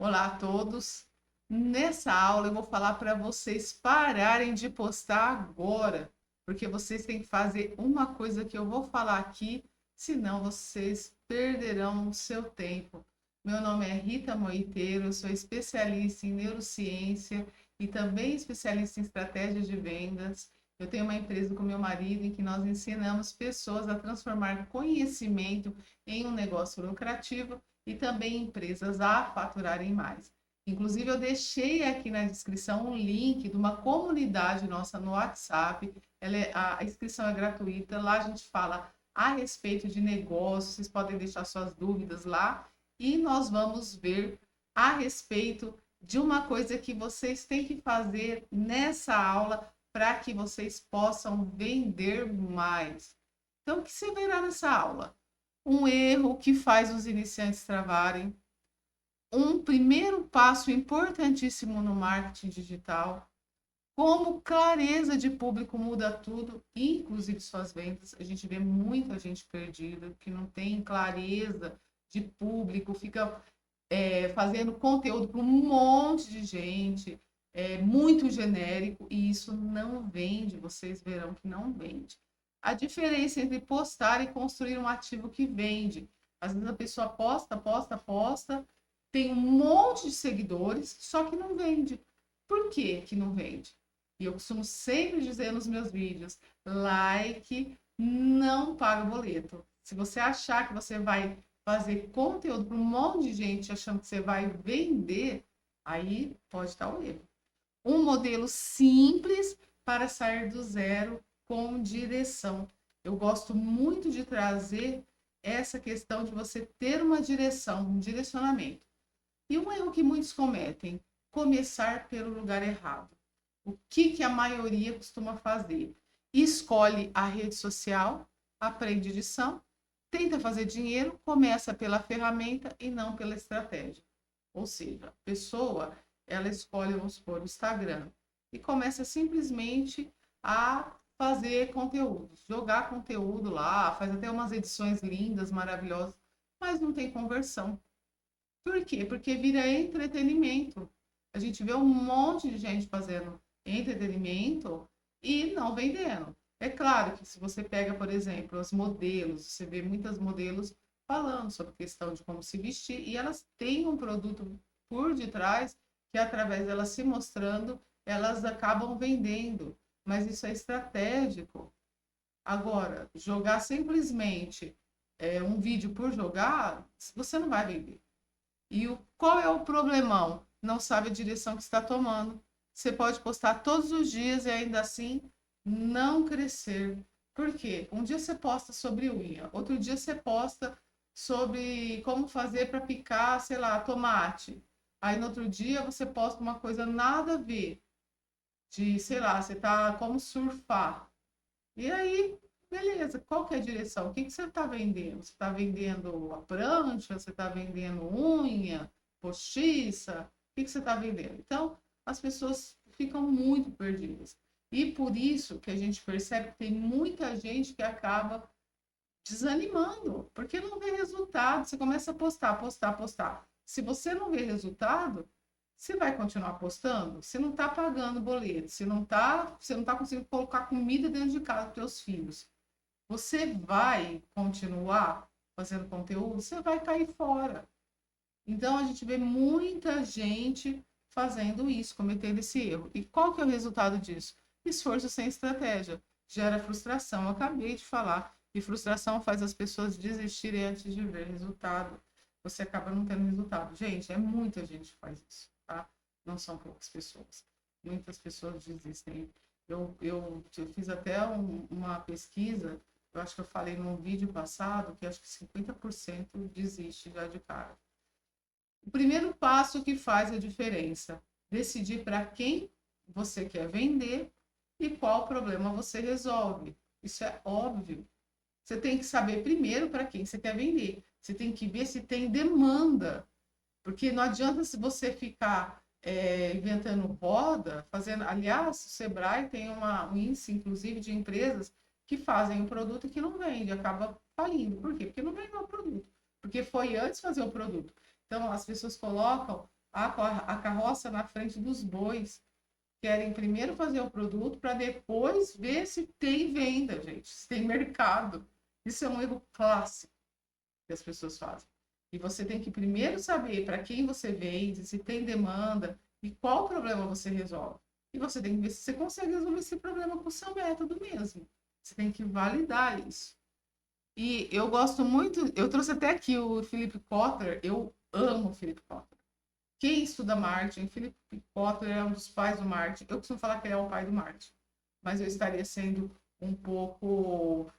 Olá a todos. Nessa aula eu vou falar para vocês pararem de postar agora, porque vocês têm que fazer uma coisa que eu vou falar aqui, senão vocês perderão o seu tempo. Meu nome é Rita Moiteiro, eu sou especialista em neurociência e também especialista em estratégia de vendas. Eu tenho uma empresa com meu marido em que nós ensinamos pessoas a transformar conhecimento em um negócio lucrativo e também empresas a faturarem mais. Inclusive, eu deixei aqui na descrição um link de uma comunidade nossa no WhatsApp. A inscrição é gratuita. Lá a gente fala a respeito de negócios. Vocês podem deixar suas dúvidas lá. E nós vamos ver a respeito de uma coisa que vocês têm que fazer nessa aula para que vocês possam vender mais. Então, o que você verá nessa aula? Um erro que faz os iniciantes travarem, um primeiro passo importantíssimo no marketing digital, como clareza de público muda tudo, inclusive suas vendas. A gente vê muita gente perdida, que não tem clareza de público, fica fazendo conteúdo para um monte de gente, muito genérico, e isso não vende, vocês verão que não vende. A diferença entre postar e construir um ativo que vende. Às vezes a pessoa posta, posta, posta, tem um monte de seguidores, só que não vende. Por que que não vende? E eu costumo sempre dizer nos meus vídeos, like não paga boleto. Se você achar que você vai fazer conteúdo para um monte de gente achando que você vai vender, aí pode estar o erro. Um modelo simples para sair do zero com direção. Eu gosto muito de trazer essa questão de você ter uma direção, um direcionamento. E um erro que muitos cometem, começar pelo lugar errado. O que a maioria costuma fazer? Escolhe a rede social, aprende edição, tenta fazer dinheiro, começa pela ferramenta e não pela estratégia. Ou seja, a pessoa, ela escolhe, vamos supor, o Instagram e começa simplesmente a fazer conteúdo, jogar conteúdo lá, faz até umas edições lindas, maravilhosas, mas não tem conversão. Por quê? Porque vira entretenimento. A gente vê um monte de gente fazendo entretenimento e não vendendo. É claro que se você pega, por exemplo, os modelos, você vê muitas modelos falando sobre questão de como se vestir e elas têm um produto por detrás que através delas se mostrando, elas acabam vendendo. Mas isso é estratégico. Agora, jogar simplesmente um vídeo por jogar, você não vai vender. E qual é o problemão? Não sabe a direção que está tomando. Você pode postar todos os dias e ainda assim não crescer. Por quê? Um dia você posta sobre unha, outro dia você posta sobre como fazer para picar, sei lá, tomate. Aí no outro dia você posta uma coisa nada a ver, de, sei lá, você tá como surfar. E aí, beleza, qual que é a direção? O que você está vendendo? Você está vendendo a prancha? Você está vendendo unha, postiça? O que você está vendendo? Então, as pessoas ficam muito perdidas. E por isso que a gente percebe que tem muita gente que acaba desanimando, porque não vê resultado. Você começa a postar, postar, postar. Se você não vê resultado, você vai continuar postando? Você não está pagando boleto, você não tá conseguindo colocar comida dentro de casa para seus filhos. Você vai continuar fazendo conteúdo? Você vai cair fora. Então a gente vê muita gente fazendo isso, cometendo esse erro. E qual que é o resultado disso? Esforço sem estratégia. Gera frustração. Eu acabei de falar. E frustração faz as pessoas desistirem antes de ver resultado. Você acaba não tendo resultado. Gente, é muita gente que faz isso, tá? Não são poucas pessoas. Muitas pessoas desistem. Eu fiz até uma pesquisa, eu acho que eu falei num vídeo passado, que acho que 50% desiste já de cara. O primeiro passo que faz a diferença, decidir para quem você quer vender e qual problema você resolve. Isso é óbvio. Você tem que saber primeiro para quem você quer vender. Você tem que ver se tem demanda. Porque não adianta se você ficar inventando roda, fazendo. Aliás, o Sebrae tem um índice, inclusive, de empresas que fazem um produto que não vende, acaba falindo. Por quê? Porque não vendeu o produto. Porque foi antes fazer o produto. Então, as pessoas colocam a carroça na frente dos bois. Querem primeiro fazer o produto para depois ver se tem venda, gente, se tem mercado. Isso é um erro clássico que as pessoas fazem. E você tem que primeiro saber para quem você vende, se tem demanda e qual problema você resolve. E você tem que ver se você consegue resolver esse problema com o seu método mesmo. Você tem que validar isso. E eu gosto muito, eu trouxe até aqui o Philip Kotler, eu amo o Philip Kotler. Quem estuda marketing, Philip Kotler é um dos pais do marketing. Eu costumo falar que ele é o pai do marketing, mas eu estaria sendo um pouco,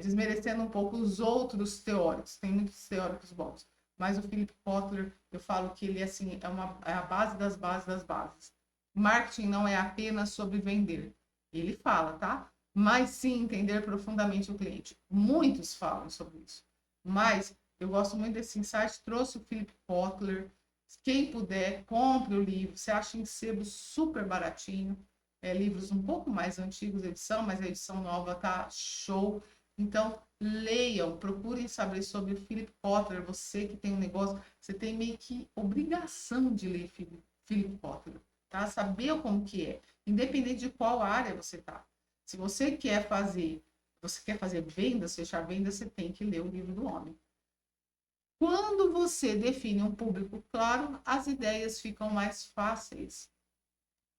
desmerecendo um pouco os outros teóricos. Tem muitos teóricos bons, mas o Philip Kotler, eu falo que ele assim, é a base das bases das bases. Marketing não é apenas sobre vender. Ele fala, tá? Mas sim entender profundamente o cliente. Muitos falam sobre isso. Mas eu gosto muito desse insight, trouxe o Philip Kotler. Quem puder, compre o livro. Você acha em sebo super baratinho. Livros um pouco mais antigos, edição, mas a edição nova tá show. Então, leiam, procurem saber sobre o Philip Kotler. Você que tem um negócio, você tem meio que obrigação de ler Philip Kotler, tá? Saber como que é, independente de qual área você tá. Se você quer fazer vendas, fechar vendas, você tem que ler o livro do homem. Quando você define um público claro, as ideias ficam mais fáceis.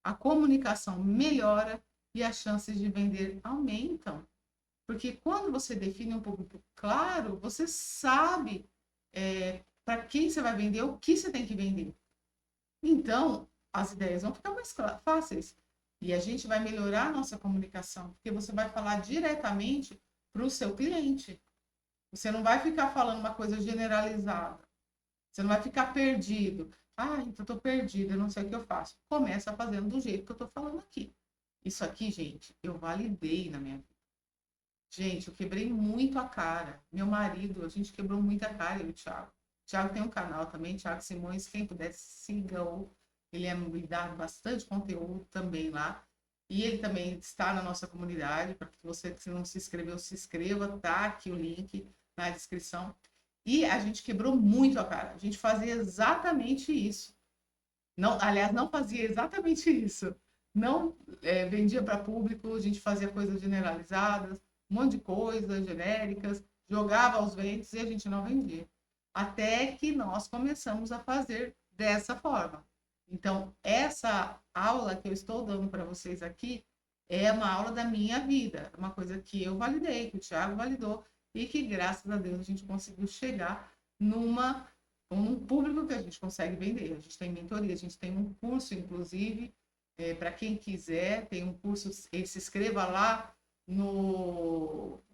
A comunicação melhora e as chances de vender aumentam. Porque quando você define um público claro, você sabe para quem você vai vender, o que você tem que vender. Então, as ideias vão ficar mais fáceis. E a gente vai melhorar a nossa comunicação, porque você vai falar diretamente para o seu cliente. Você não vai ficar falando uma coisa generalizada. Você não vai ficar perdido. Ah, então eu tô perdido, eu não sei o que eu faço. Começa fazendo do jeito que eu tô falando aqui. Isso aqui, gente, eu validei na minha vida. Gente, eu quebrei muito a cara. Meu marido, a gente quebrou muito a cara, eu e o Thiago. O Thiago tem um canal também, Thiago Simões, quem puder, siga-o. Me dá bastante conteúdo também lá. E ele também está na nossa comunidade, para que você que não se inscreveu, se inscreva, tá aqui o link na descrição. E a gente quebrou muito a cara. A gente fazia exatamente isso. Não, aliás, não fazia exatamente isso. Não vendia para público, a gente fazia coisas generalizadas, um monte de coisas genéricas, jogava aos ventos e a gente não vendia. Até que nós começamos a fazer dessa forma. Então, essa aula que eu estou dando para vocês aqui é uma aula da minha vida, uma coisa que eu validei, que o Thiago validou, e que, graças a Deus, a gente conseguiu chegar num público que a gente consegue vender. A gente tem mentoria, a gente tem um curso, inclusive, para quem quiser, tem um curso, se inscreva lá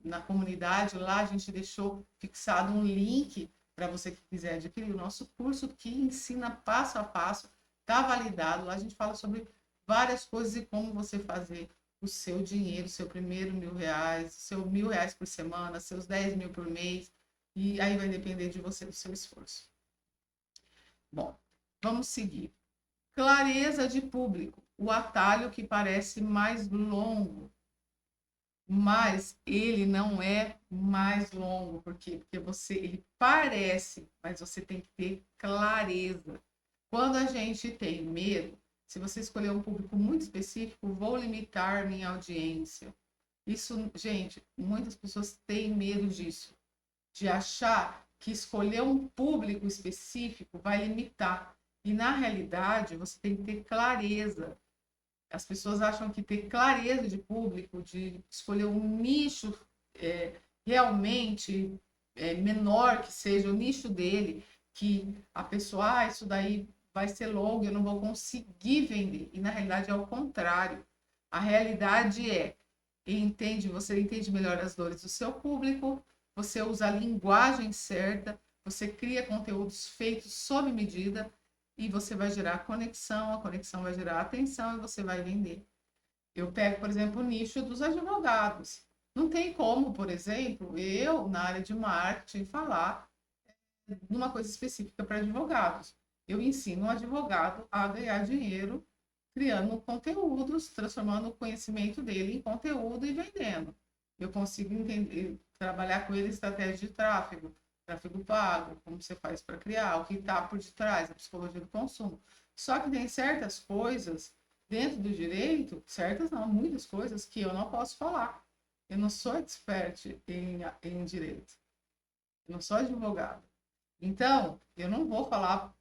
na comunidade, lá a gente deixou fixado um link para você que quiser adquirir o nosso curso, que ensina passo a passo, está validado, lá a gente fala sobre várias coisas e como você fazer o seu dinheiro, seu primeiro R$ 1.000, seu R$ 1.000 por semana, seus 10 mil por mês, e aí vai depender de você, do seu esforço. Bom, vamos seguir. Clareza de público, o atalho que parece mais longo, mas ele não é mais longo, por quê? Porque ele parece, mas você tem que ter clareza. Quando a gente tem medo, se você escolher um público muito específico, vou limitar minha audiência. Isso, gente, muitas pessoas têm medo disso, de achar que escolher um público específico vai limitar. E, na realidade, você tem que ter clareza. As pessoas acham que ter clareza de público, de escolher um nicho realmente menor que seja o nicho dele, que a pessoa, isso daí vai ser longo, eu não vou conseguir vender. E na realidade é o contrário. A realidade você entende melhor as dores do seu público, você usa a linguagem certa, você cria conteúdos feitos sob medida e você vai gerar conexão, a conexão vai gerar atenção e você vai vender. Eu pego, por exemplo, o nicho dos advogados. Não tem como, por exemplo, eu, na área de marketing, falar numa coisa específica para advogados. Eu ensino o advogado a ganhar dinheiro criando conteúdos, transformando o conhecimento dele em conteúdo e vendendo. Eu consigo trabalhar com ele estratégia de tráfego, tráfego pago, como você faz para criar, o que está por detrás, a psicologia do consumo. Só que tem certas coisas dentro do direito, certas não, muitas coisas que eu não posso falar. Eu não sou expert em direito. Eu não sou advogado. Então, eu não vou falar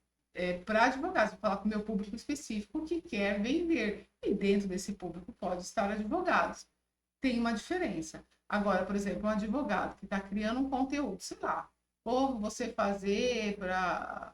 para advogados, vou falar com o meu público específico que quer vender. E dentro desse público pode estar advogados. Tem uma diferença. Agora, por exemplo, um advogado que está criando um conteúdo, sei lá, como você fazer para.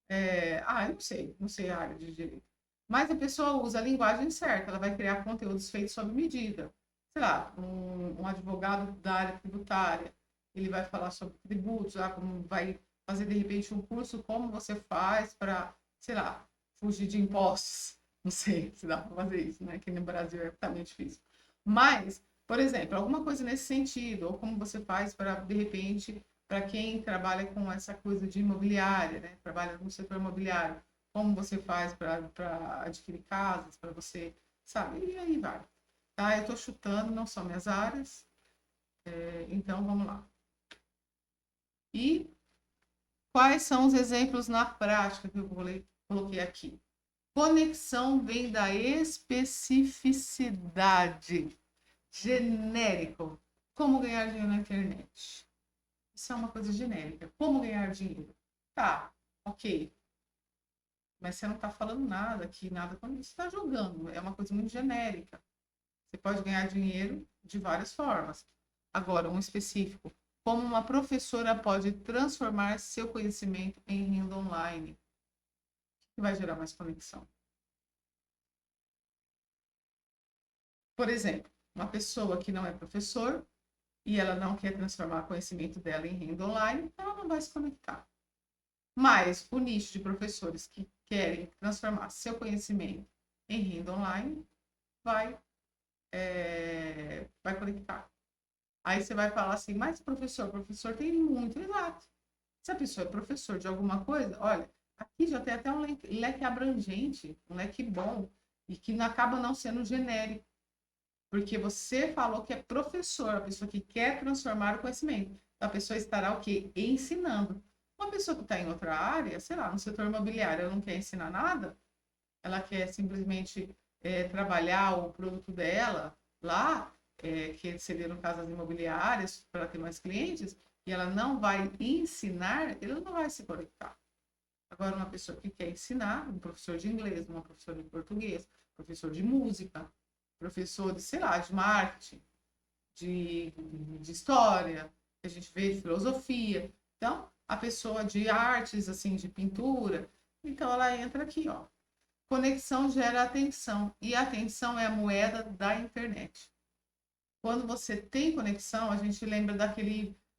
Eu não sei a área de direito. Mas a pessoa usa a linguagem certa, ela vai criar conteúdos feitos sob medida. Sei lá, um advogado da área tributária, ele vai falar sobre tributos, como vai fazer de repente um curso, como você faz para, sei lá, fugir de impostos. Não sei se dá para fazer isso, né? Que no Brasil tá meio difícil. Mas, por exemplo, alguma coisa nesse sentido, ou como você faz para, de repente, para quem trabalha com essa coisa de imobiliária, né? Trabalha no setor imobiliário, como você faz para adquirir casas, para você, sabe? E aí vai. Tá? Eu estou chutando, não são minhas áreas, então vamos lá. E quais são os exemplos na prática que eu coloquei aqui? Conexão vem da especificidade. Genérico. Como ganhar dinheiro na internet? Isso é uma coisa genérica. Como ganhar dinheiro? Tá, ok. Mas você não está falando nada aqui, nada quando você está jogando. É uma coisa muito genérica. Você pode ganhar dinheiro de várias formas. Agora, um específico. Como uma professora pode transformar seu conhecimento em renda online? Que vai gerar mais conexão. Por exemplo, uma pessoa que não é professor e ela não quer transformar o conhecimento dela em renda online, ela não vai se conectar. Mas o nicho de professores que querem transformar seu conhecimento em renda online vai conectar. Aí você vai falar assim, mas professor tem muito, exato. Se a pessoa é professor de alguma coisa, olha, aqui já tem até um leque abrangente, um leque bom, e que acaba não sendo genérico. Porque você falou que é professor, a pessoa que quer transformar o conhecimento. Então, a pessoa estará o quê? Ensinando. Uma pessoa que está em outra área, sei lá, no setor imobiliário, ela não quer ensinar nada, ela quer simplesmente trabalhar o produto dela lá, que seria no caso das imobiliárias, para ter mais clientes, e ela não vai ensinar, ele não vai se conectar. Agora, uma pessoa que quer ensinar, um professor de inglês, uma professora de português, professor de música, professor de, sei lá, de marketing, de história, que a gente vê de filosofia. Então, a pessoa de artes, assim, de pintura, então ela entra aqui, ó. Conexão gera atenção, e a atenção é a moeda da internet. Quando você tem conexão, a gente lembra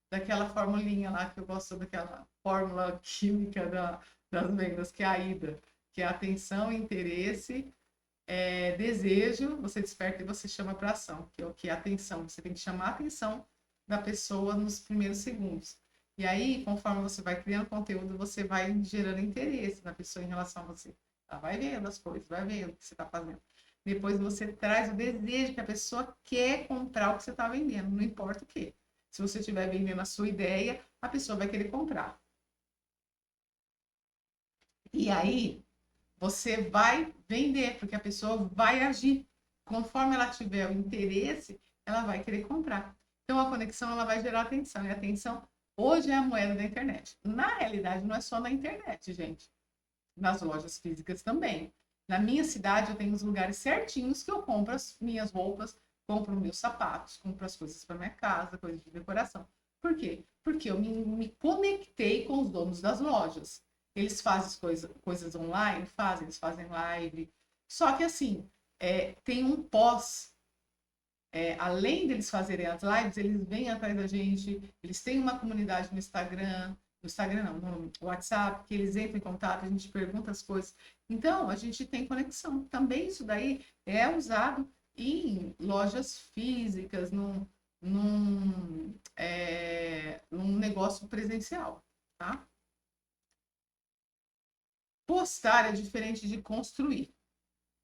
daquela formulinha lá, que eu gosto daquela fórmula química das vendas, que é a AIDA, que é atenção, interesse, desejo, você desperta e você chama para ação, que é o que é atenção. Você tem que chamar a atenção da pessoa nos primeiros segundos. E aí, conforme você vai criando conteúdo, você vai gerando interesse na pessoa em relação a você. Ela vai vendo as coisas, vai vendo o que você está fazendo. Depois você traz o desejo que a pessoa quer comprar o que você está vendendo, não importa o quê. Se você estiver vendendo a sua ideia, a pessoa vai querer comprar. E aí, você vai vender, porque a pessoa vai agir. Conforme ela tiver o interesse, ela vai querer comprar. Então, a conexão ela vai gerar atenção. E a atenção hoje é a moeda da internet. Na realidade, não é só na internet, gente. Nas lojas físicas também. Na minha cidade, eu tenho os lugares certinhos que eu compro as minhas roupas, compro meus sapatos, compro as coisas para minha casa, coisas de decoração. Por quê? Porque eu me conectei com os donos das lojas. Eles fazem coisas online, eles fazem live. Só que assim, tem um pós. Além deles fazerem as lives, eles vêm atrás da gente, eles têm uma comunidade no Instagram não, no WhatsApp, que eles entram em contato, a gente pergunta as coisas. Então, a gente tem conexão. Também isso daí é usado em lojas físicas, num negócio presencial, tá? Postar é diferente de construir.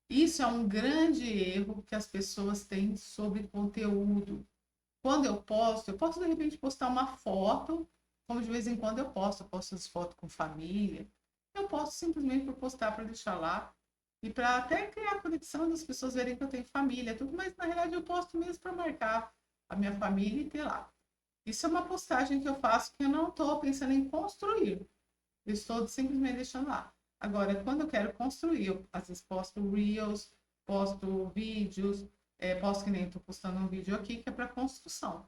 Isso é um grande erro que as pessoas têm sobre conteúdo. Quando eu posso de repente postar uma foto como de vez em quando eu posto as fotos com família, eu posto simplesmente por postar, para deixar lá, e para até criar conexão das pessoas verem que eu tenho família, tudo, mas na realidade eu posto mesmo para marcar a minha família e ter lá. Isso é uma postagem que eu faço que eu não estou pensando em construir. Eu estou simplesmente deixando lá. Agora, quando eu quero construir, eu às vezes posto Reels, posto vídeos, posto que nem estou postando um vídeo aqui, que é para construção.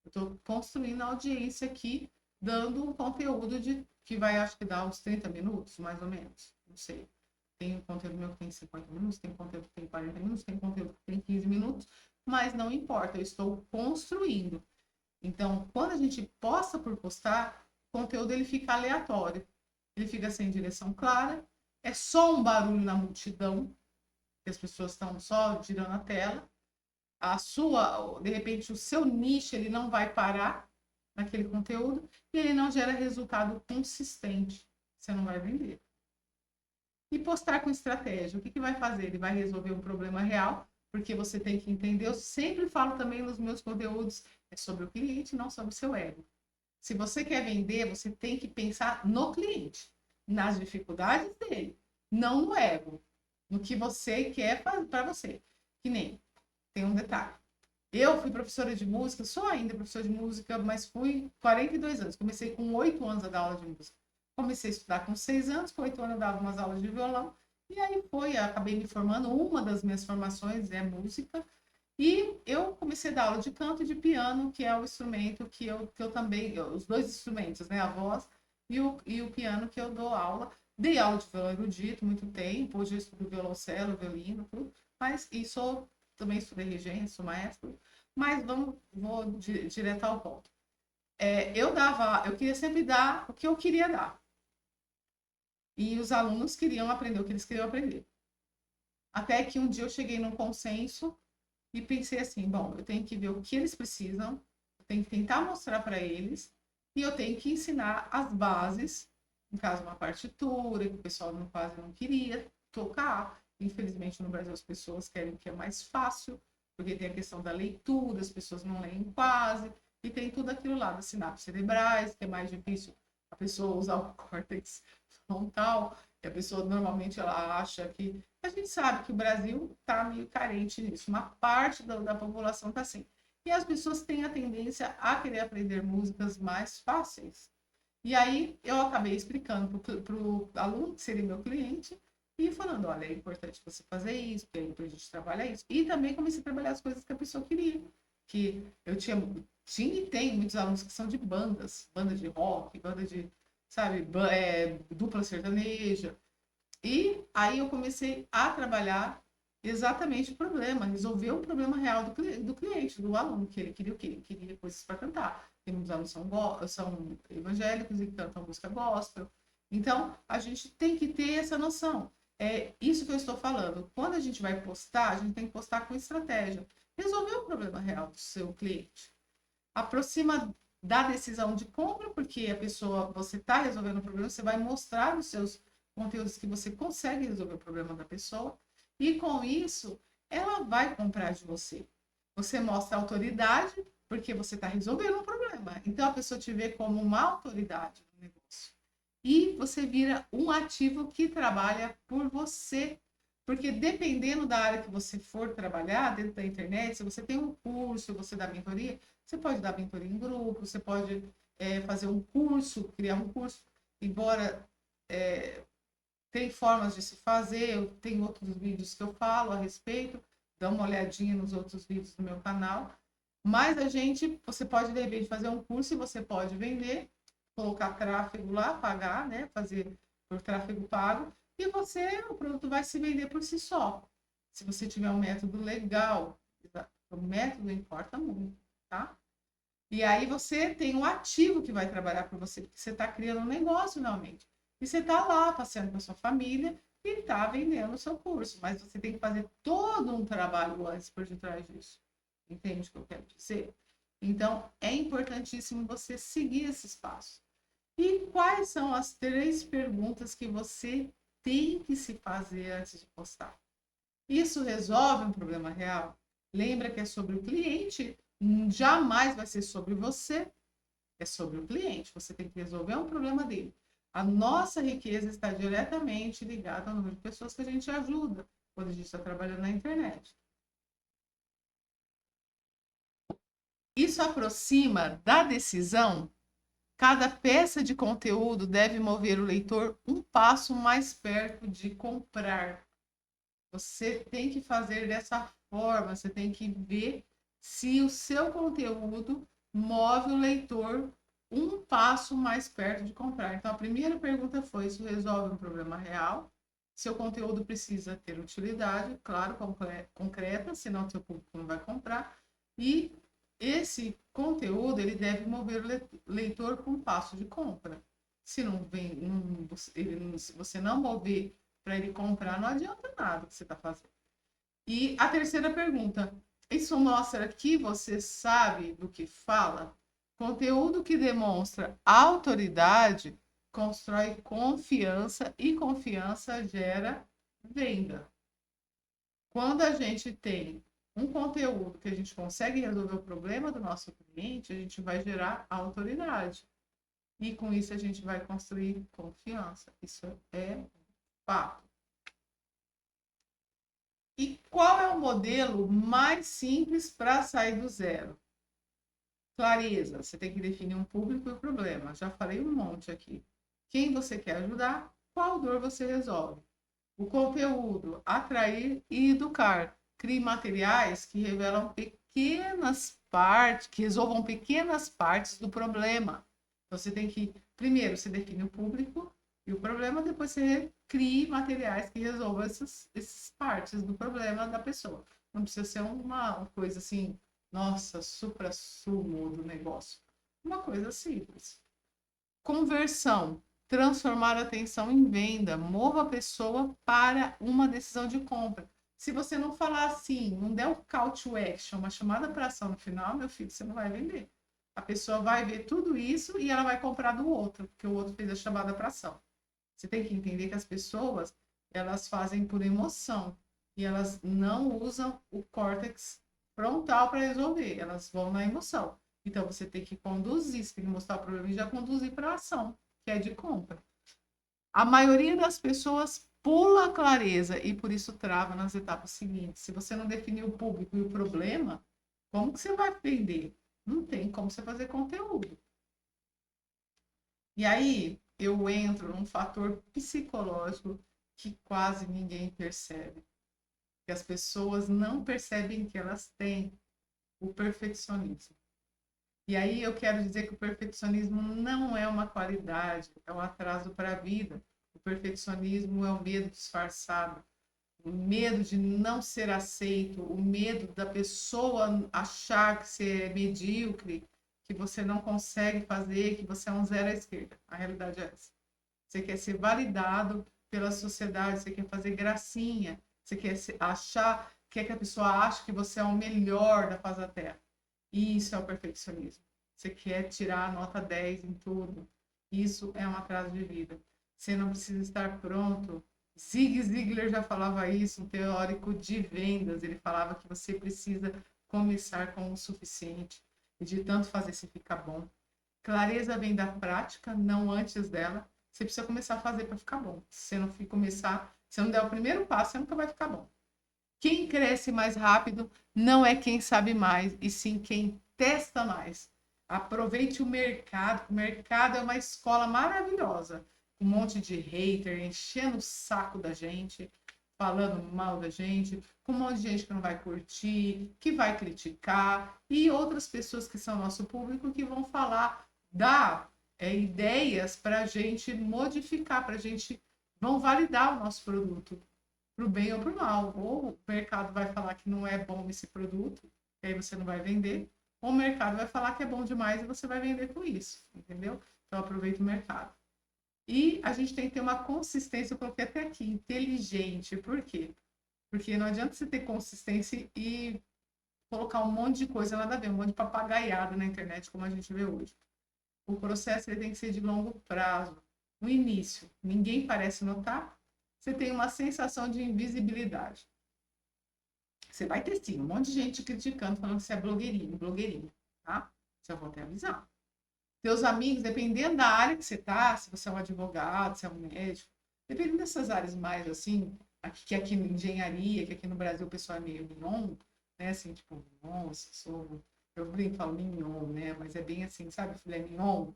Eu estou construindo a audiência aqui, dando um conteúdo que vai, acho que dá uns 30 minutos, mais ou menos. Não sei. Tem um conteúdo meu que tem 50 minutos, tem conteúdo que tem 40 minutos, tem conteúdo que tem 15 minutos, mas não importa, eu estou construindo. Então, quando a gente posta por postar, o conteúdo ele fica aleatório. Ele fica sem direção clara, é só um barulho na multidão, que as pessoas estão só girando a tela. De repente, o seu nicho, ele não vai parar naquele conteúdo e ele não gera resultado consistente. Você não vai vender. E postar com estratégia, o que vai fazer? Ele vai resolver um problema real, porque você tem que entender, eu sempre falo também nos meus conteúdos, é sobre o cliente, não sobre o seu ego. Se você quer vender, você tem que pensar no cliente, nas dificuldades dele, não no ego, no que você quer para você. Que nem, tem um detalhe. Eu fui professora de música, sou ainda professora de música, mas fui 42 anos. Comecei com 8 anos a dar aula de música. Comecei a estudar com 6 anos, com 8 anos eu dava umas aulas de violão. E aí acabei me formando. Uma das minhas formações é música. E eu comecei a dar aula de canto e de piano, que é o instrumento que eu também, os dois instrumentos, né? A voz e o piano que eu dou aula. Dei aula de violão erudito muito tempo, hoje eu estudo violoncelo, violino, tudo. Mas, também estudei regência, sou maestro. Mas vou direto ao ponto. Eu queria sempre dar o que eu queria dar. E os alunos queriam aprender o que eles queriam aprender. Até que um dia eu cheguei num consenso e pensei assim, bom, eu tenho que ver o que eles precisam, eu tenho que tentar mostrar para eles e eu tenho que ensinar as bases, no caso uma partitura, que o pessoal quase não queria tocar. Infelizmente no Brasil as pessoas querem que é mais fácil, porque tem a questão da leitura, as pessoas não leem quase, e tem tudo aquilo lá das sinapses cerebrais, que é mais difícil a pessoa usar o córtex frontal, e a pessoa normalmente ela acha que a gente sabe que o Brasil está meio carente nisso, uma parte da população está assim. E as pessoas têm a tendência a querer aprender músicas mais fáceis. E aí eu acabei explicando para o aluno, que seria meu cliente, e falando, olha, é importante você fazer isso, porque a gente trabalha isso. E também comecei a trabalhar as coisas que a pessoa queria. Que eu tinha e tem muitos alunos que são de bandas, banda de rock, banda de, sabe, dupla sertaneja, e aí eu comecei a trabalhar exatamente o problema, resolver o problema real do cliente, do aluno, que ele queria o quê? Ele queria coisas para cantar. Tem muitos alunos que são evangélicos e cantam música gospel. Então, a gente tem que ter essa noção. É isso que eu estou falando. Quando a gente vai postar, a gente tem que postar com estratégia. Resolver o problema real do seu cliente. Aproxima da decisão de compra, porque você está resolvendo o problema, você vai mostrar os seus conteúdos que você consegue resolver o problema da pessoa, e com isso, ela vai comprar de você. Você mostra autoridade, porque você está resolvendo um problema. Então, a pessoa te vê como uma autoridade no negócio. E você vira um ativo que trabalha por você. Porque dependendo da área que você for trabalhar, dentro da internet, se você tem um curso, você dá mentoria, você pode dar mentoria em grupo, você pode fazer um curso, criar um curso. Embora tem formas de se fazer, eu tenho outros vídeos que eu falo a respeito, dá uma olhadinha nos outros vídeos do meu canal. Mas você pode de repente fazer um curso e você pode vender, colocar tráfego lá, pagar, né? Fazer por tráfego pago, e o produto vai se vender por si só. Se você tiver um método legal, o método importa muito, tá? E aí você tem um ativo que vai trabalhar por você, porque você está criando um negócio realmente. E você está lá passeando com a sua família e está vendendo o seu curso. Mas você tem que fazer todo um trabalho antes por detrás disso. Entende o que eu quero dizer? Então, é importantíssimo você seguir esses passos. E quais são as 3 perguntas que você tem que se fazer antes de postar? Isso resolve um problema real? Lembra que é sobre o cliente, jamais vai ser sobre você. É sobre o cliente. Você tem que resolver um problema dele. A nossa riqueza está diretamente ligada ao número de pessoas que a gente ajuda quando a gente está trabalhando na internet. Isso aproxima da decisão. Cada peça de conteúdo deve mover o leitor um passo mais perto de comprar. Você tem que fazer dessa forma, você tem que ver se o seu conteúdo move o leitor um passo mais perto de comprar. Então, a primeira pergunta foi: isso resolve um problema real? Seu conteúdo precisa ter utilidade, claro, concreta, senão seu público não vai comprar. E esse conteúdo ele deve mover o leitor para um passo de compra. Se não vem, se você não mover para ele comprar, não adianta nada que você está fazendo. E a terceira pergunta: isso mostra que você sabe do que fala? Conteúdo que demonstra autoridade constrói confiança e confiança gera venda. Quando a gente tem um conteúdo que a gente consegue resolver o problema do nosso cliente, a gente vai gerar autoridade. E com isso a gente vai construir confiança. Isso é fato. E qual é o modelo mais simples para sair do zero? Clareza, você tem que definir um público e o problema. Já falei um monte aqui. Quem você quer ajudar, qual dor você resolve. O conteúdo, atrair e educar. Crie materiais que revelam pequenas partes, que resolvam pequenas partes do problema. Então, você tem que, primeiro, você define o público e o problema, depois você crie materiais que resolvam essas partes do problema da pessoa. Não precisa ser uma coisa assim, nossa, supra-sumo do negócio. Uma coisa simples. Conversão. Transformar a atenção em venda. Mova a pessoa para uma decisão de compra. Se você não falar assim, não der o call to action, uma chamada para ação no final, meu filho, você não vai vender. A pessoa vai ver tudo isso e ela vai comprar do outro, porque o outro fez a chamada para ação. Você tem que entender que as pessoas, elas fazem por emoção e elas não usam o córtex frontal para resolver, elas vão na emoção. Então, você tem que conduzir, você tem que mostrar o problema e já conduzir para a ação, que é de compra. A maioria das pessoas pula a clareza e por isso trava nas etapas seguintes. Se você não definir o público e o problema, como que você vai vender? Não tem como você fazer conteúdo. E aí eu entro num fator psicológico que quase ninguém percebe. Que as pessoas não percebem que elas têm o perfeccionismo. E aí eu quero dizer que o perfeccionismo não é uma qualidade, é um atraso para a vida. O perfeccionismo é o medo disfarçado, o medo de não ser aceito, o medo da pessoa achar que você é medíocre, que você não consegue fazer, que você é um zero à esquerda. A realidade é essa. Você quer ser validado pela sociedade, você quer fazer gracinha, você quer achar, quer que a pessoa ache que você é o melhor da face da Terra. Isso é o perfeccionismo. Você quer tirar a nota 10 em tudo. Isso é um atraso de vida. Você não precisa estar pronto. Zig Ziglar já falava isso, um teórico de vendas. Ele falava que você precisa começar com o suficiente. E de tanto fazer, você fica bom. Clareza vem da prática, não antes dela. Você precisa começar a fazer para ficar bom. Se você não começar, se não der o primeiro passo, você nunca vai ficar bom. Quem cresce mais rápido não é quem sabe mais, e sim quem testa mais. Aproveite o mercado. O mercado é uma escola maravilhosa. Um monte de hater enchendo o saco da gente, falando mal da gente, com um monte de gente que não vai curtir, que vai criticar, e outras pessoas que são nosso público que vão falar, dar ideias para a gente modificar, para a gente vão validar o nosso produto para o bem ou para o mal. Ou o mercado vai falar que não é bom esse produto, e aí você não vai vender, ou o mercado vai falar que é bom demais e você vai vender com isso, entendeu? Então aproveita o mercado. E a gente tem que ter uma consistência, eu coloquei até aqui, inteligente. Por quê? Porque não adianta você ter consistência e colocar um monte de coisa nada a ver, um monte de papagaiada na internet, como a gente vê hoje. O processo ele tem que ser de longo prazo. No início, ninguém parece notar, você tem uma sensação de invisibilidade. Você vai ter sim um monte de gente criticando, falando que você é blogueirinho, blogueirinha, tá? Isso eu vou até avisar. Teus amigos, dependendo da área que você tá, se você é um advogado, se é um médico, dependendo dessas áreas mais assim, que aqui na engenharia, que aqui no Brasil o pessoal é meio mignon, né? Assim, tipo, nossa, eu brinco, falo mignon, né? Mas é bem assim, sabe, filé mignon?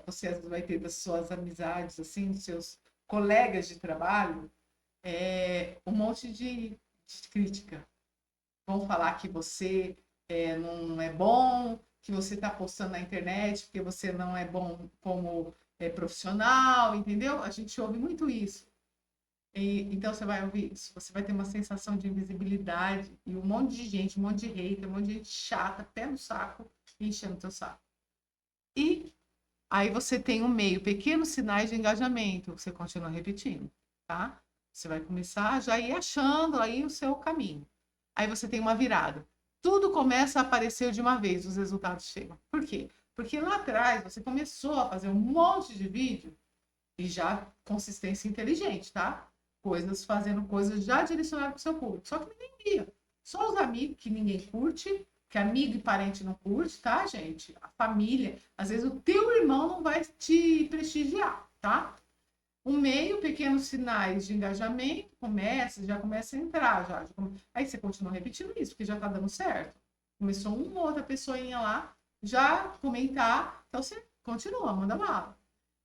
Você vai ter das suas amizades, assim, dos seus colegas de trabalho, um monte de crítica. Vão falar que você não é bom, que você está postando na internet porque você não é bom como profissional, entendeu? A gente ouve muito isso. Então você vai ouvir isso, você vai ter uma sensação de invisibilidade e um monte de gente, um monte de hater, um monte de gente chata, pé no saco, enchendo o teu saco. E aí você tem um meio, pequenos sinais de engajamento, você continua repetindo, tá? Você vai começar já ir achando aí o seu caminho. Aí você tem uma virada. Tudo começa a aparecer de uma vez, os resultados chegam. Por quê? Porque lá atrás você começou a fazer um monte de vídeo e já consistência inteligente, tá? Fazendo coisas já direcionadas para o seu público. Só que ninguém via. Só os amigos que ninguém curte, que amigo e parente não curte, tá, gente? A família. Às vezes o teu irmão não vai te prestigiar, tá? O meio, pequenos sinais de engajamento, já começa a entrar, Aí você continua repetindo isso, porque já tá dando certo. Começou uma outra pessoinha lá já comentar, então você continua, manda bala.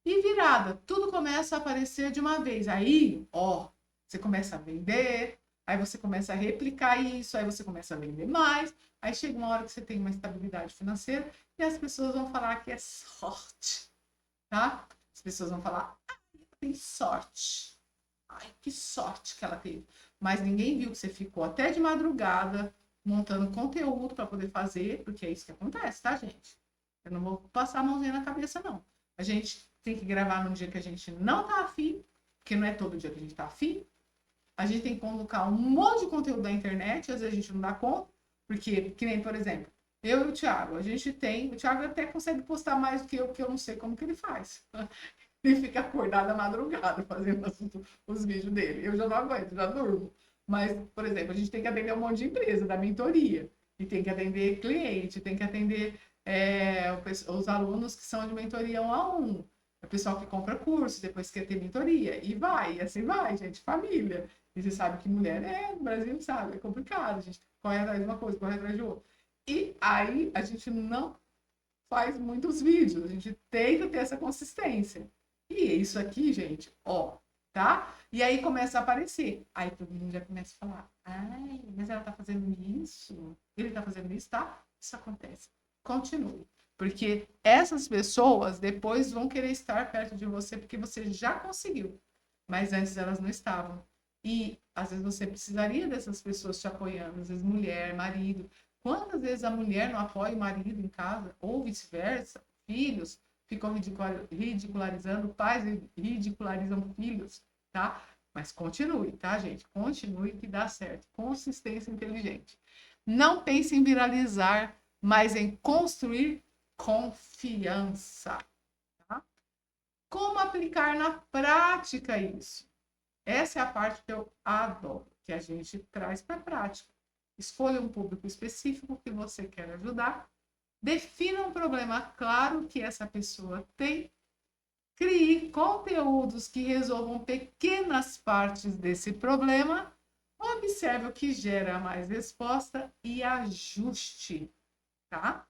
E virada, tudo começa a aparecer de uma vez. Aí, ó, você começa a vender, aí você começa a replicar isso, aí você começa a vender mais. Aí chega uma hora que você tem uma estabilidade financeira e as pessoas vão falar que é sorte, tá? As pessoas vão falar, tem sorte. Ai, que sorte que ela teve. Mas ninguém viu que você ficou até de madrugada montando conteúdo para poder fazer, porque é isso que acontece, tá, gente? Eu não vou passar a mãozinha na cabeça, não. A gente tem que gravar num dia que a gente não tá afim, porque não é todo dia que a gente tá afim. A gente tem que colocar um monte de conteúdo da internet, às vezes a gente não dá conta, porque, que nem, por exemplo, eu e o Thiago, o Thiago até consegue postar mais do que eu não sei como que ele faz. Ele fica acordado à madrugada fazendo os vídeos dele. Eu já não aguento, já durmo. Mas, por exemplo, a gente tem que atender um monte de empresa, da mentoria. E tem que atender cliente, tem que atender os alunos que são de mentoria 1 a 1. O pessoal que compra curso, depois quer ter mentoria. E vai, e assim vai, gente, família. E você sabe que mulher no Brasil, sabe, é complicado. A gente corre atrás de uma coisa, corre atrás de outra. E aí a gente não faz muitos vídeos, a gente tenta ter essa consistência. E isso aqui, gente, ó, tá? E aí começa a aparecer. Aí todo mundo já começa a falar: ai, mas ela tá fazendo isso? Ele tá fazendo isso, tá? Isso acontece. Continue. Porque essas pessoas depois vão querer estar perto de você porque você já conseguiu. Mas antes elas não estavam. E às vezes você precisaria dessas pessoas te apoiando, às vezes mulher, marido. Quantas vezes a mulher não apoia o marido em casa, ou vice-versa, filhos, ficam ridicularizando, pais ridicularizam filhos, tá? Mas continue, tá, gente? Continue que dá certo. Consistência inteligente. Não pense em viralizar, mas em construir confiança, tá? Como aplicar na prática isso? Essa é a parte que eu adoro, que a gente traz para a prática. Escolha um público específico que você quer ajudar, defina um problema claro que essa pessoa tem, crie conteúdos que resolvam pequenas partes desse problema, observe o que gera mais resposta e ajuste, tá?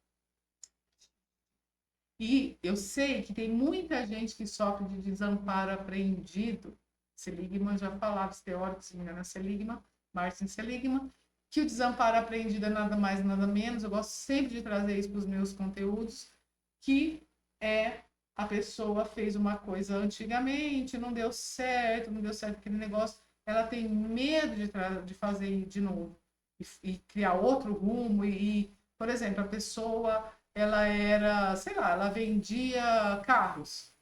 E eu sei que tem muita gente que sofre de desamparo apreendido. Seligman já falava, os teóricos, se não me engano, é Seligman, Martin Seligman, que o desamparo apreendido é nada mais, nada menos. Eu gosto sempre de trazer isso para os meus conteúdos, que a pessoa fez uma coisa antigamente, não deu certo aquele negócio, ela tem medo de fazer de novo e criar outro rumo. Por exemplo, a pessoa ela era, sei lá, ela vendia carros.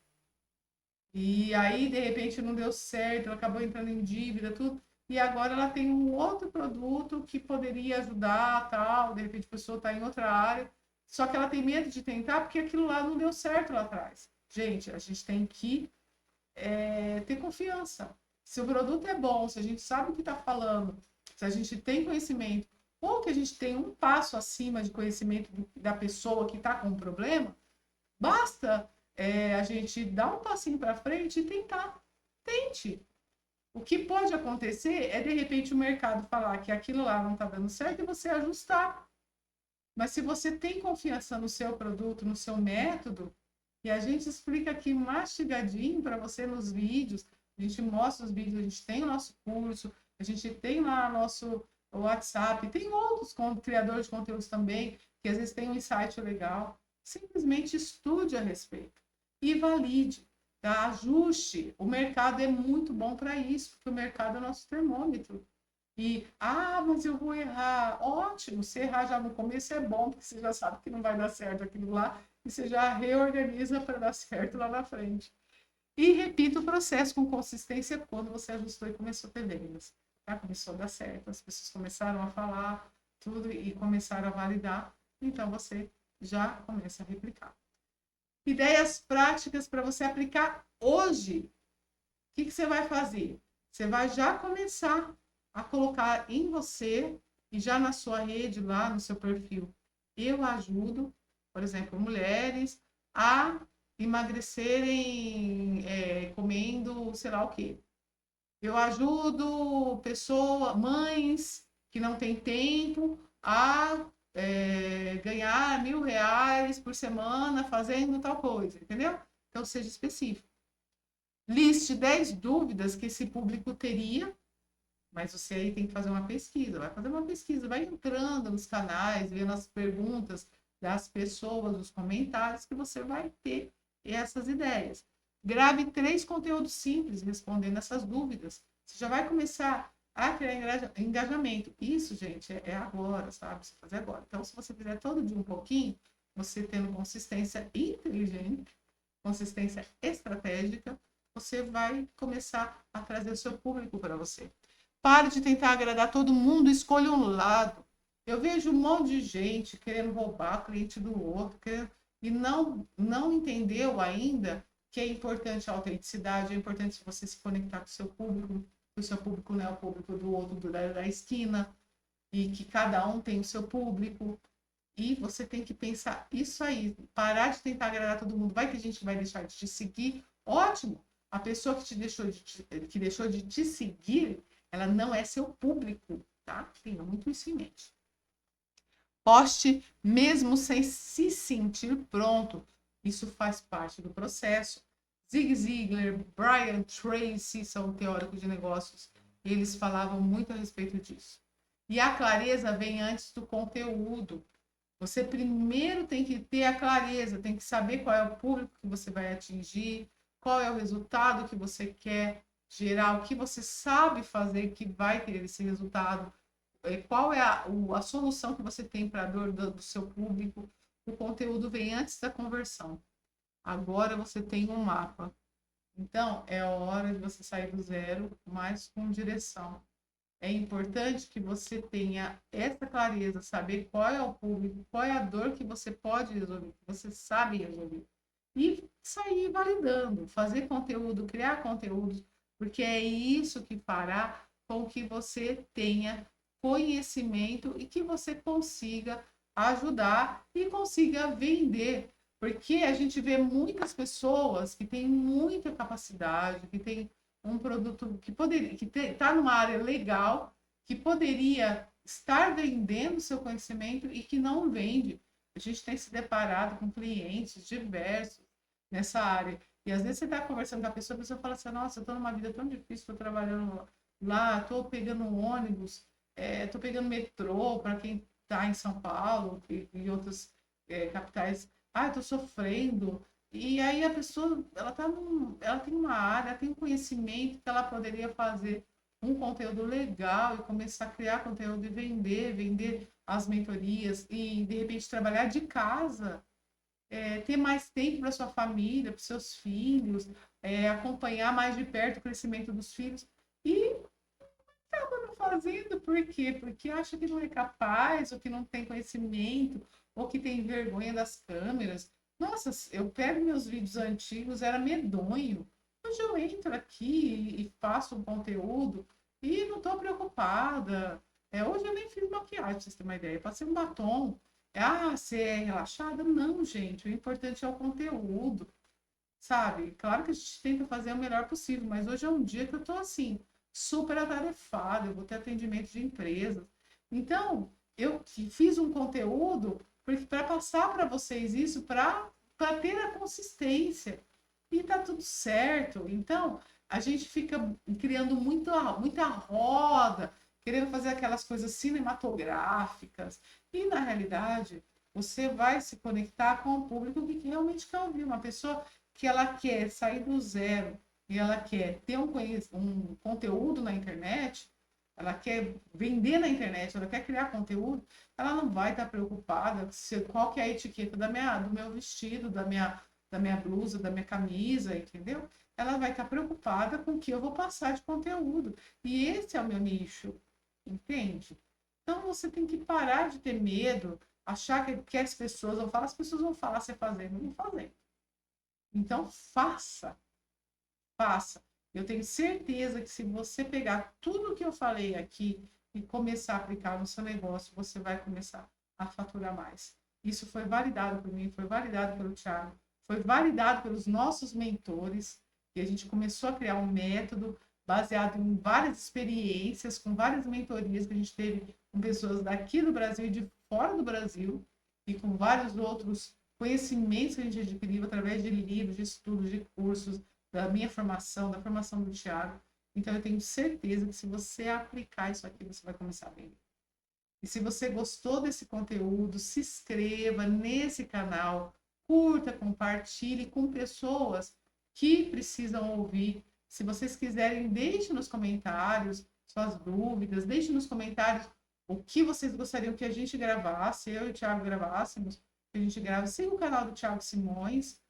E aí, de repente, não deu certo, ela acabou entrando em dívida, tudo. E agora ela tem um outro produto que poderia ajudar, tal. De repente, a pessoa está em outra área. Só que ela tem medo de tentar porque aquilo lá não deu certo lá atrás. Gente, a gente tem que ter confiança. Se o produto é bom, se a gente sabe o que está falando, se a gente tem conhecimento, ou que a gente tem um passo acima de conhecimento da pessoa que está com o problema, Basta a gente dar um passinho para frente e tentar. Tente. O que pode acontecer é, de repente, o mercado falar que aquilo lá não está dando certo e você ajustar. Mas se você tem confiança no seu produto, no seu método, e a gente explica aqui mastigadinho para você nos vídeos, a gente mostra os vídeos, a gente tem o nosso curso, a gente tem lá nosso WhatsApp, tem outros criadores de conteúdos também, que às vezes tem um insight legal. Simplesmente estude a respeito e valide, tá? Ajuste. O mercado é muito bom para isso, porque o mercado é o nosso termômetro. E, mas eu vou errar. Ótimo, se errar já no começo é bom, porque você já sabe que não vai dar certo aquilo lá, e você já reorganiza para dar certo lá na frente. E repita o processo com consistência quando você ajustou e começou a ter vendas. Tá? Começou a dar certo, as pessoas começaram a falar tudo e começaram a validar, então você já começa a replicar. Ideias práticas para você aplicar hoje. O que você vai fazer? Você vai já começar a colocar em você e já na sua rede, lá no seu perfil. Eu ajudo, por exemplo, mulheres a emagrecerem comendo sei lá o quê. Eu ajudo mães que não têm tempo a ganhar R$ 1.000 por semana fazendo tal coisa, entendeu? Então, seja específico. Liste 10 dúvidas que esse público teria, mas você aí tem que fazer uma pesquisa, vai fazer uma pesquisa, vai entrando nos canais, vendo as perguntas das pessoas, os comentários, que você vai ter essas ideias. Grave 3 conteúdos simples respondendo essas dúvidas. Você já vai começar a criar engajamento. Isso, gente, é agora, sabe? Você fazer agora. Então, se você fizer todo dia um pouquinho, você tendo consistência inteligente, consistência estratégica, você vai começar a trazer o seu público para você. Pare de tentar agradar todo mundo, escolha um lado. Eu vejo um monte de gente querendo roubar cliente do outro, e não entendeu ainda que é importante a autenticidade, é importante você se conectar com o seu público, que o seu público não é o público do outro da esquina, e que cada um tem o seu público. E você tem que pensar isso aí, parar de tentar agradar todo mundo. Vai ter gente que vai deixar de te seguir, ótimo. A pessoa que deixou de te seguir, ela não é seu público, tá? Tenha muito isso em mente. Poste mesmo sem se sentir pronto. Isso faz parte do processo. Zig Ziglar, Brian Tracy são teóricos de negócios. Eles falavam muito a respeito disso. E a clareza vem antes do conteúdo. Você primeiro tem que ter a clareza, tem que saber qual é o público que você vai atingir, qual é o resultado que você quer gerar, o que você sabe fazer que vai ter esse resultado, qual é a solução que você tem para a dor do seu público. O conteúdo vem antes da conversão. Agora você tem um mapa. Então, é hora de você sair do zero, mas com direção. É importante que você tenha essa clareza, saber qual é o público, qual é a dor que você pode resolver, que você sabe resolver. E sair validando, fazer conteúdo, criar conteúdos, porque é isso que fará com que você tenha conhecimento e que você consiga ajudar e consiga vender. Porque a gente vê muitas pessoas que têm muita capacidade, que têm um produto que poderia, que está numa área legal, que poderia estar vendendo seu conhecimento e que não vende. A gente tem se deparado com clientes diversos nessa área. E às vezes você está conversando com a pessoa fala assim, nossa, eu estou numa vida tão difícil, estou trabalhando lá, estou pegando ônibus, estou pegando metrô para quem está em São Paulo e outras capitais. Estou sofrendo. E aí a pessoa, ela tem uma área, tem um conhecimento que ela poderia fazer um conteúdo legal e começar a criar conteúdo e vender as mentorias e de repente trabalhar de casa, ter mais tempo para sua família, para seus filhos, acompanhar mais de perto o crescimento dos filhos e acaba não fazendo, por quê? Porque acha que não é capaz, ou que não tem conhecimento, ou que tem vergonha das câmeras. Nossa, eu pego meus vídeos antigos, era medonho. Hoje eu entro aqui e faço um conteúdo e não estou preocupada. Hoje eu nem fiz maquiagem, pra vocês terem uma ideia. Eu passei um batom, Ah, você é relaxada? Não, gente. O importante é o conteúdo, sabe? Claro que a gente tenta fazer o melhor possível, mas hoje é um dia que eu tô assim, super atarefada, eu vou ter atendimento de empresas. Então, eu fiz um conteúdo para passar para vocês isso, para ter a consistência. E tá tudo certo. Então, a gente fica criando muita roda, querendo fazer aquelas coisas cinematográficas. E, na realidade, você vai se conectar com o público que realmente quer ouvir. Uma pessoa que ela quer sair do zero e ela quer ter um conteúdo na internet, ela quer vender na internet, ela quer criar conteúdo, ela não vai estar preocupada se, qual que é a etiqueta do meu vestido, da minha blusa, da minha camisa, entendeu? Ela vai estar preocupada com o que eu vou passar de conteúdo. E esse é o meu nicho, entende? Então você tem que parar de ter medo, achar que as pessoas vão falar você fazendo, não fazendo. Então faça, faça. Eu tenho certeza que se você pegar tudo que eu falei aqui e começar a aplicar no seu negócio, você vai começar a faturar mais. Isso foi validado por mim, foi validado pelo Thiago, foi validado pelos nossos mentores, e a gente começou a criar um método baseado em várias experiências, com várias mentorias que a gente teve com pessoas daqui do Brasil e de fora do Brasil, e com vários outros conhecimentos que a gente adquiriu através de livros, de estudos, de cursos, da minha formação, da formação do Thiago. Então, eu tenho certeza que se você aplicar isso aqui, você vai começar a vender. E se você gostou desse conteúdo, se inscreva nesse canal, curta, compartilhe com pessoas que precisam ouvir. Se vocês quiserem, deixe nos comentários suas dúvidas, deixe nos comentários o que vocês gostariam que a gente gravasse, eu e o Thiago gravássemos, que a gente grave. Siga o canal do Thiago Simões,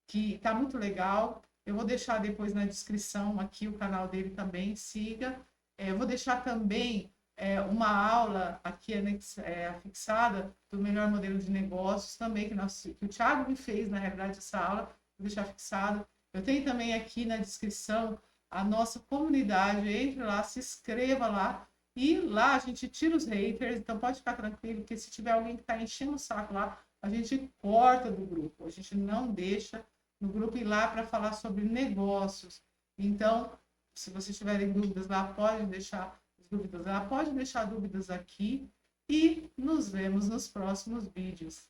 que está muito legal. Eu vou deixar depois na descrição aqui o canal dele também, siga. Eu vou deixar também uma aula aqui fixada do melhor modelo de negócios também, que o Thiago me fez, na realidade, essa aula, vou deixar fixado. Eu tenho também aqui na descrição a nossa comunidade, entre lá, se inscreva lá, e lá a gente tira os haters, então pode ficar tranquilo que se tiver alguém que está enchendo o saco lá, a gente corta do grupo, a gente não deixa no grupo ir lá para falar sobre negócios. Então, se vocês tiverem dúvidas lá, pode deixar dúvidas. Ela pode deixar dúvidas aqui e nos vemos nos próximos vídeos.